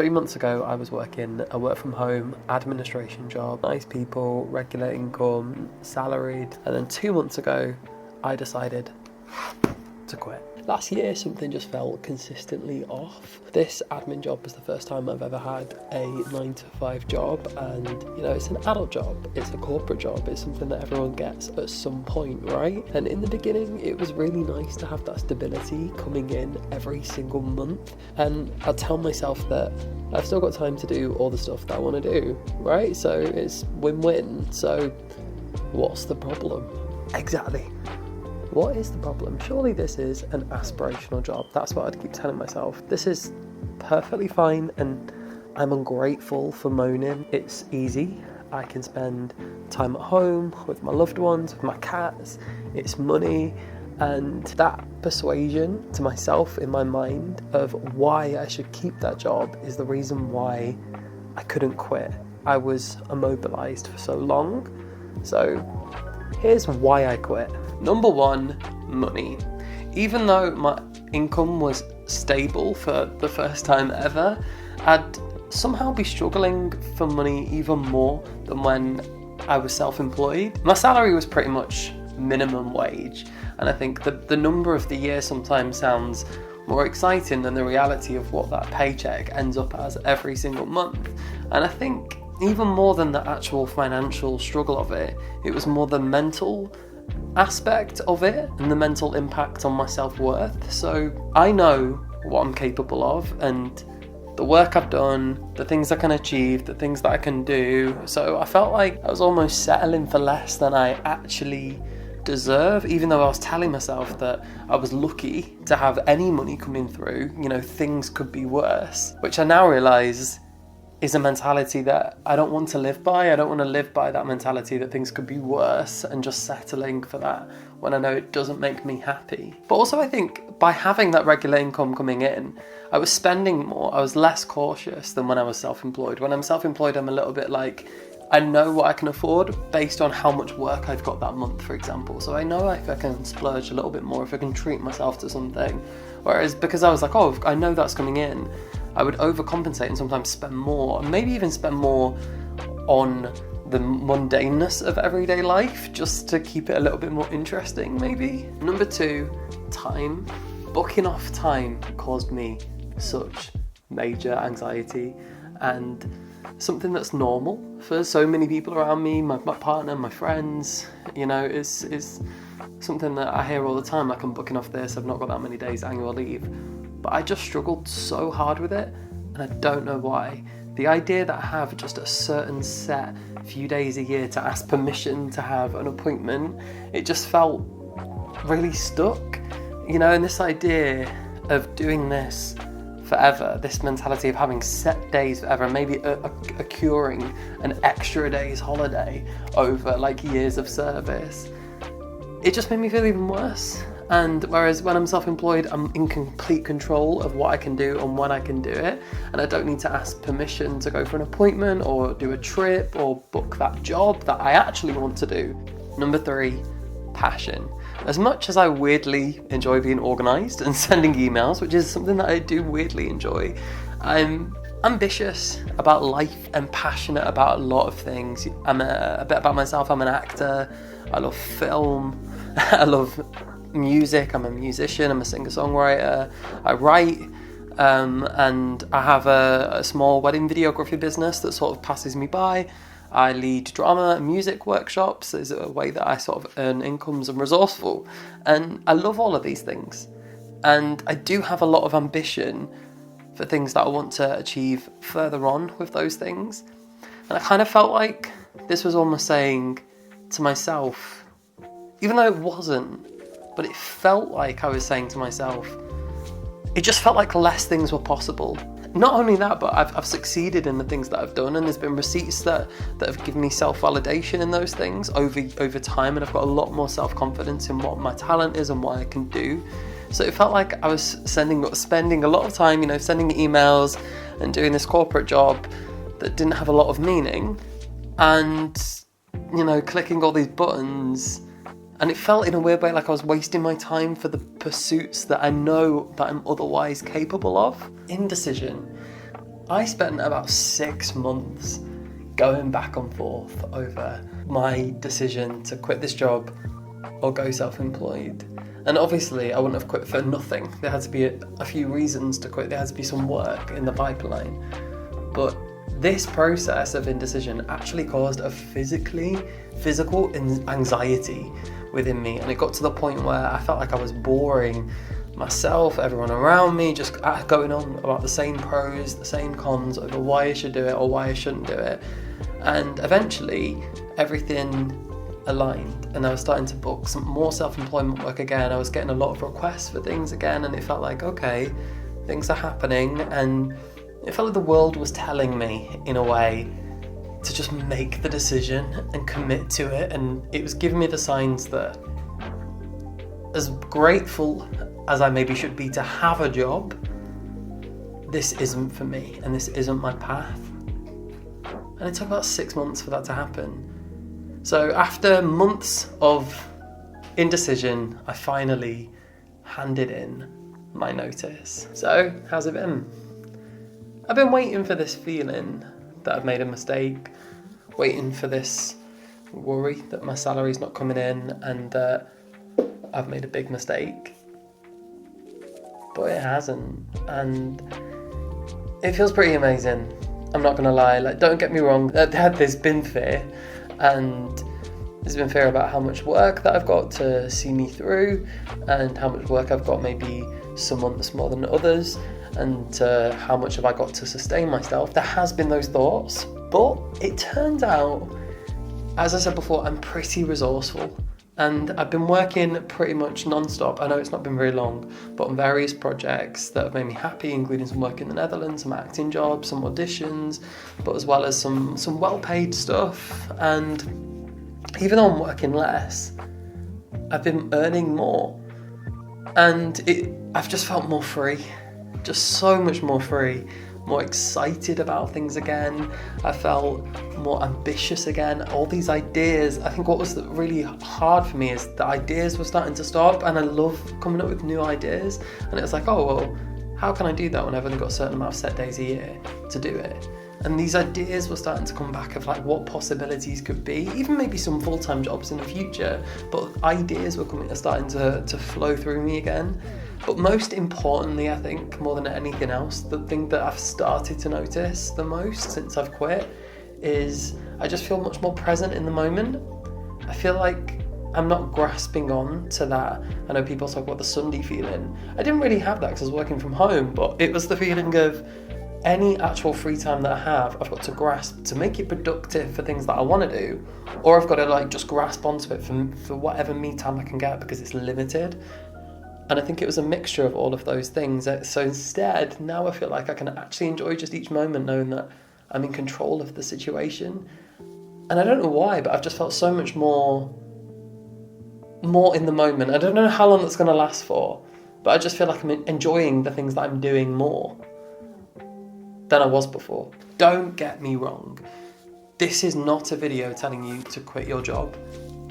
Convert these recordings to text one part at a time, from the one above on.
3 months ago, I was working a work from home administration job, nice people, regular income, salaried. And then 2 months ago, I decided to quit. Last year, something just felt consistently off. This admin job was the first time I've ever had a 9-to-5 job, and it's an adult job, it's a corporate job, it's something that everyone gets at some point, right? And in the beginning, it was really nice to have that stability coming in every single month, and I'll tell myself that I've still got time to do all the stuff that I want to do, right? So it's win-win. So what's the problem? Exactly. What is the problem? Surely this is an aspirational job. That's what I'd keep telling myself. This is perfectly fine, and I'm ungrateful for moaning. It's easy. I can spend time at home with my loved ones, with my cats. It's money. And that persuasion to myself in my mind of why I should keep that job is the reason why I couldn't quit. I was immobilized for so long. So here's why I quit. Number one, money. Even though my income was stable for the first time ever, I'd somehow be struggling for money even more than when I was self-employed. My salary was pretty much minimum wage, and I think the number of the year sometimes sounds more exciting than the reality of what that paycheck ends up as every single month. And I think even more than the actual financial struggle of it, it was more the mental aspect of it and the mental impact on my self-worth. So I know what I'm capable of and the work I've done, the things I can achieve, the things that I can do. So I felt like I was almost settling for less than I actually deserve, even though I was telling myself that I was lucky to have any money coming through. Things could be worse, which I now realise is a mentality that I don't want to live by. I don't want to live by that mentality that things could be worse and just settling for that when I know it doesn't make me happy. But also I think by having that regular income coming in, I was spending more. I was less cautious than when I was self-employed. When I'm self-employed, I'm a little bit like, I know what I can afford based on how much work I've got that month, for example. So I know if I can splurge a little bit more, if I can treat myself to something. Whereas because I was like, oh, I know that's coming in, I would overcompensate and sometimes spend more, and maybe even spend more on the mundaneness of everyday life just to keep it a little bit more interesting, maybe. Number two, time. Booking off time caused me such major anxiety, and something that's normal for so many people around me, my partner, my friends, is something that I hear all the time, like I'm booking off this, I've not got that many days annual leave. But I just struggled so hard with it, and I don't know why. The idea that I have just a certain set few days a year to ask permission to have an appointment, it just felt really stuck, and this idea of doing this forever, this mentality of having set days forever, maybe accruing an extra day's holiday over like years of service, it just made me feel even worse. And whereas when I'm self-employed, I'm in complete control of what I can do and when I can do it, and I don't need to ask permission to go for an appointment or do a trip or book that job that I actually want to do. Number three, passion. As much as I weirdly enjoy being organised and sending emails, which is something that I do weirdly enjoy, I'm ambitious about life and passionate about a lot of things. I'm a bit about myself, I'm an actor, I love film, I love music, I'm a musician, I'm a singer-songwriter, I write, and I have a small wedding videography business that sort of passes me by. I lead drama and music workshops as a way that I sort of earn incomes. I'm resourceful, and I love all of these things, and I do have a lot of ambition for things that I want to achieve further on with those things. And I kind of felt like this was almost saying to myself, even though it wasn't, but it felt like I was saying to myself, it just felt like less things were possible. Not only that, but I've succeeded in the things that I've done, and there's been receipts that have given me self-validation in those things over time, and I've got a lot more self-confidence in what my talent is and what I can do. So it felt like I was spending a lot of time, sending emails and doing this corporate job that didn't have a lot of meaning, and clicking all these buttons. And it felt in a weird way like I was wasting my time for the pursuits that I know that I'm otherwise capable of. Indecision. I spent about 6 months going back and forth over my decision to quit this job or go self-employed. And obviously I wouldn't have quit for nothing. There had to be a few reasons to quit. There had to be some work in the pipeline. But this process of indecision actually caused a physical anxiety within me. And it got to the point where I felt like I was boring myself, everyone around me, just going on about the same pros, the same cons over why I should do it or why I shouldn't do it. And eventually everything aligned and I was starting to book some more self-employment work again. I was getting a lot of requests for things again, and it felt like, okay, things are happening, and it felt like the world was telling me in a way to just make the decision and commit to it. And it was giving me the signs that, as grateful as I maybe should be to have a job, this isn't for me and this isn't my path. And it took about 6 months for that to happen. So after months of indecision, I finally handed in my notice. So how's it been? I've been waiting for this feeling that I've made a mistake, waiting for this worry that my salary's not coming in and that I've made a big mistake. But it hasn't, and it feels pretty amazing. I'm not gonna lie, like, don't get me wrong, there's been fear, and there's been fear about how much work that I've got to see me through, and how much work I've got maybe some months more than others, and how much have I got to sustain myself. There has been those thoughts, but it turns out, as I said before, I'm pretty resourceful. And I've been working pretty much non-stop. I know it's not been very long, but on various projects that have made me happy, including some work in the Netherlands, some acting jobs, some auditions, but as well as some well-paid stuff. And even though I'm working less, I've been earning more. And I've just felt more free, just so much more free, more excited about things again. I felt more ambitious again. All these ideas, I think what was really hard for me is the ideas were starting to stop, and I love coming up with new ideas. And it was like, oh, well, how can I do that when I've only got a certain amount of set days a year to do it? And these ideas were starting to come back of like what possibilities could be, even maybe some full-time jobs in the future, but ideas were starting to flow through me again. But most importantly, I think, more than anything else, the thing that I've started to notice the most since I've quit is I just feel much more present in the moment. I feel like I'm not grasping on to that. I know people talk about the Sunday feeling. I didn't really have that because I was working from home, but it was the feeling of any actual free time that I have, I've got to grasp to make it productive for things that I want to do, or I've got to like just grasp onto it for whatever me time I can get because it's limited. And I think it was a mixture of all of those things. So instead, now I feel like I can actually enjoy just each moment knowing that I'm in control of the situation. And I don't know why, but I've just felt so much more in the moment. I don't know how long that's going to last for, but I just feel like I'm enjoying the things that I'm doing more than I was before. Don't get me wrong. This is not a video telling you to quit your job.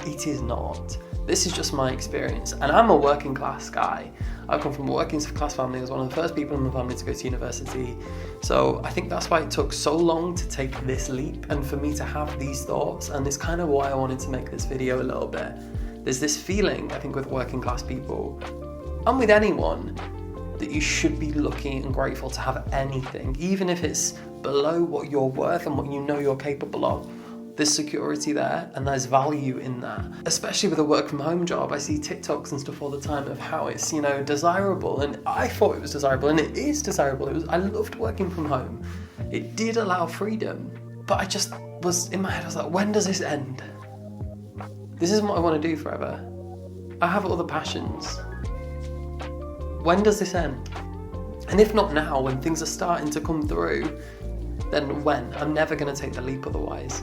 It is not. This is just my experience, and I'm a working class guy. I come from a working class family. I was one of the first people in my family to go to university. So I think that's why it took so long to take this leap and for me to have these thoughts, and it's kind of why I wanted to make this video a little bit. There's this feeling, I think, with working class people, and with anyone, that you should be lucky and grateful to have anything, even if it's below what you're worth and what you know you're capable of. There's security there and there's value in that. Especially with a work from home job, I see TikToks and stuff all the time of how it's, desirable, and I thought it was desirable, and it is desirable. I loved working from home. It did allow freedom, but I just was, in my head, I was like, when does this end? This isn't what I want to do forever. I have other passions. When does this end? And if not now, when things are starting to come through, then when? I'm never going to take the leap otherwise.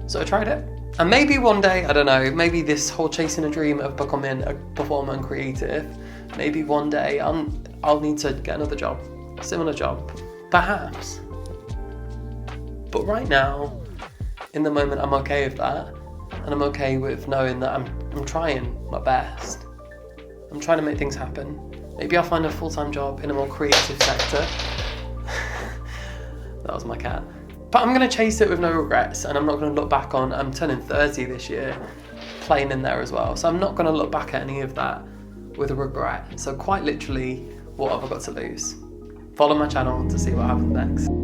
So I tried it. And maybe one day, I don't know, maybe this whole chasing a dream of becoming a performer and creative, maybe one day I'll need to get another job, a similar job, perhaps. But right now, in the moment, I'm okay with that. And I'm okay with knowing that I'm trying my best. I'm trying to make things happen. Maybe I'll find a full-time job in a more creative sector. That was my cat. But I'm going to chase it with no regrets, and I'm not going to look back on, I'm turning 30 this year, playing in there as well. So I'm not going to look back at any of that with a regret. So quite literally, what have I got to lose? Follow my channel to see what happens next.